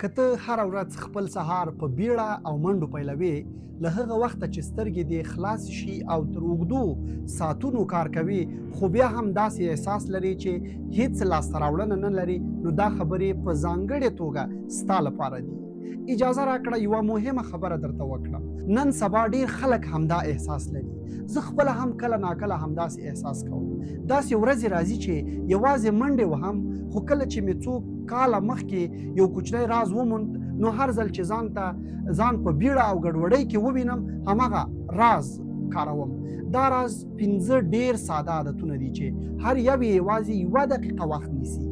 که ته هره ورځ خپل سهار په بیړه او منډو پیلوي، له هغه وخته چې سترګې دې خلاص شي او تر اوږدو ساعتونو کار کوي، خو بیا هم داسې احساس لري چې هیڅ لاسته راوړنه نه لري، نو دا خبرې په ځانګړې توګه ستا لپاره دي. اجازه راکړه یوه مهمه خبره درته وکړم. نن سبا ډیر خلک همدا احساس لري. زه خپله هم کله ناکله همداسې احساس کوم. داسې ورځې راځي چې یوازې منډې وهم، خو کله چې مې څو کاله مخکې یو کوچنی راز وموند، نو هر ځل چې ځان په بیړه او ګډوډۍ کې ووینم، هماغه راز کاروم. دا راز 5 ډیر ساده عادتونه دي چې هر یو یې یوازې 1 دقیقه وخت نیسي.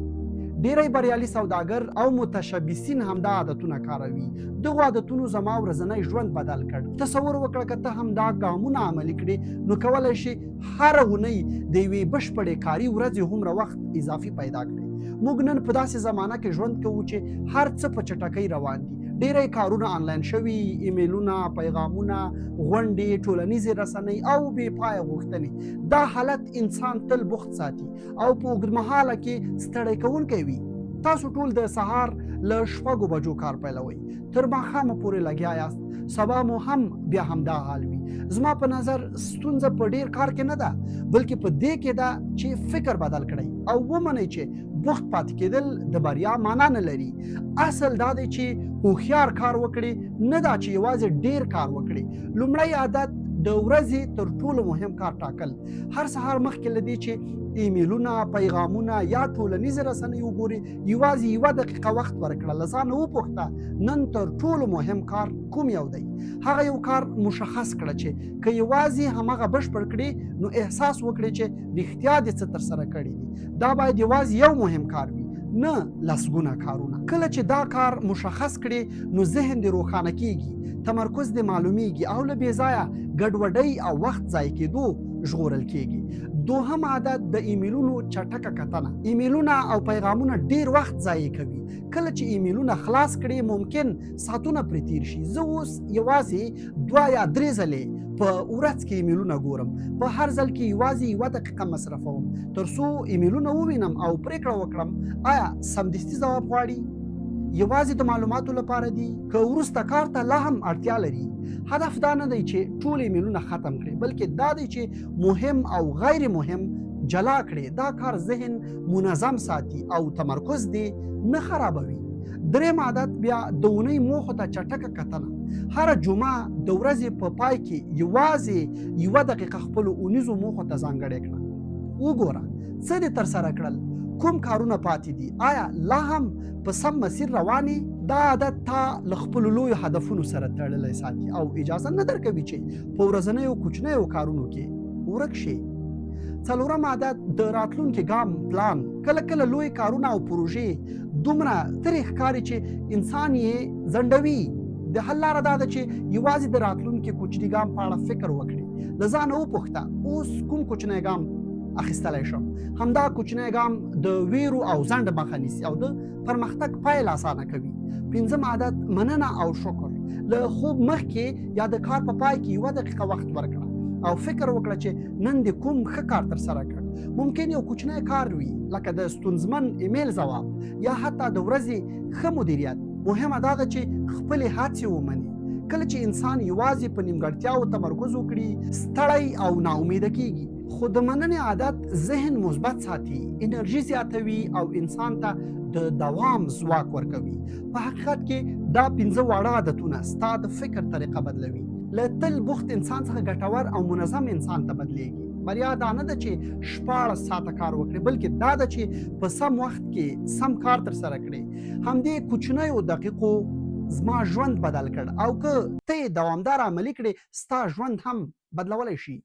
ډیری بریالي سوداګر او متشبثین همدا عادتونه کاروي. دغو عادتونو زما ورځنی ژوند بدل کړ. تصور وکړه که ته هم دا ګامونه عملي کړې، نو کولی شي هره اونۍ د یوې بشپړې کاري ورځې هومره وخت اضافي پیدا کړې. موږ نن په داسې زمانه کې ژوند کوو چې هر څه په چټکۍ روان دي. ډیری کارونه آنلاین شوي، ایمیلونه، پیغامونه، غونډې، ټولنیزې رسنۍ او بې پایه غوښتنې. دا حالت انسان تل بوخت ساتي او په اوږدمهاله کې ستړی کوونکی وي. تاسو ټول د سهار له 6 بجو کار پیلوئ، تر ماښامه پورې لګیا یاست، سبا مو هم بیا همدا حال وي. زما په نظر ستونزه په ډیر کار کې نه ده، بلکې په دې کې ده چې فکر بدل کړئ او ومنئ چې بوخت پاتې کېدل د بریا معنا نه لري. اصل دا دی چې هوښیار کار وکړي، نه دا چې یوازې ډیر کار وکړي. لومړی عادت د ورځې تر ټولو مهم کار ټاکل. هر سهار مخکې له دې چې ایمیلونه، پیغامونه یا ټولنیزې رسنۍ وګوري، یوازې 1 دقیقه وخت ورکړه. له ځانه وپوښته نن تر ټولو مهم کار کوم یو دی. هغه یو کار مشخص کړه چې که یوازې هماغه بشپړ کړي، نو احساس وکړي چې رښتیا دې څه ترسره کړي دي. دا باید یوازې یو مهم کار وي، نه لسګونه کارونه. کله چې دا کار مشخص کړي، نو ذهن دې روښانه کیږي، تمرکز دې معلومیږي او له بې ځایه ګډوډۍ او وخت ضایع کېدو ژغورل کیږي. دوهم عادت د ایمیلونو چټکه کتنه. ایمیلونه او پیغامونه ډیر وخت ضایع کوي. کله چې ایمیلونه خلاص کړي، ممکن ساعتونه پرې تیر شي. زه اوس یوازې 2 یا 3 ځلې په ورځ کې ایمیلونه ګورم. په هر ځل کې یوازې 1 دقیقه مصرفوم، تر څو ایمیلونه ووینم او پریکړه وکړم آیا سمدستي ځواب غواړي، یوازې د معلوماتو لپاره دي، که وروسته کار ته لا هم اړتیا لري. هدف دا نه دی چې ټول ایمیلونه ختم کړي، بلکې دا دی چې مهم او غیر مهم جلا کړي. دا کار ذهن منظم ساتي او تمرکز دې نه خرابوي. دریم عادت بیا د اونۍ موخو ته چټکه کتنه. هره جمعه د ورځې په پای کې یوازې 1 دقیقه خپلو اونیزو موخو ته ځانګړې کړه. وګوره څه دې ترسره کړل، کوم کارونه پاتې دي، آیا لا هم په سم مسیر روانې. دا عادت تا له خپلو لویو هدفونو سره تړلی ساتي او اجازه نه درکوي چې په ورځنیو کوچنیو کارونو کې ورک شي. څلورم عادت د راتلونکي ګام پلان. کله کله لوی کارونه او پروژې دومره ترې ښکاري چې انسان یې ځنډوي. د حل لاره دا ده چې یوازې د راتلونکي کوچني ګام په اړه فکر وکړي. له ځانه وپوښته اوس کوم کوچنی ګام اخیستلی شم. همدا کوچنی ګام د ویرو او ځنډ مخه نیسي او د پرمختګ پیل اسانه کوي. 5م عادت مننه او شکر. له خوب مخکې یا د کار په پای کې 1 دقیقه وخت ورکړه او فکر وکړه چې نن دې کوم ښه کار ترسره کړ. ممکن یو کوچنی کار وي، لکه د ستونزمن ایمیل ځواب یا حتی د ورځې ښه مدیریت. مهمه دا ده چې خپلې هڅې ومني. کله چې انسان یوازې په نیمګړتیاو تمرکز وکړي، ستړی او ناامیده کیږي. خو د مننې عادت ذهن مثبت ساتي، انرژي زیاتوي او انسان ته د دوام ځواک ورکوي. په حقیقت کې دا 5 واړه عادتونه ستا د فکر طریقه بدلوي، له تل بوخت انسان څخه ګټور او منظم انسان ته بدلیږي. بریا دا نه ده چې 14 ساعته کار وکړي، بلکې دا ده چې په سم وخت کې سم کار ترسره کړي. همدې کوچنیو دقیقو زما ژوند بدل کړ او که ته یې دوامدار عملي کړې، ستا ژوند هم بدلولی شي.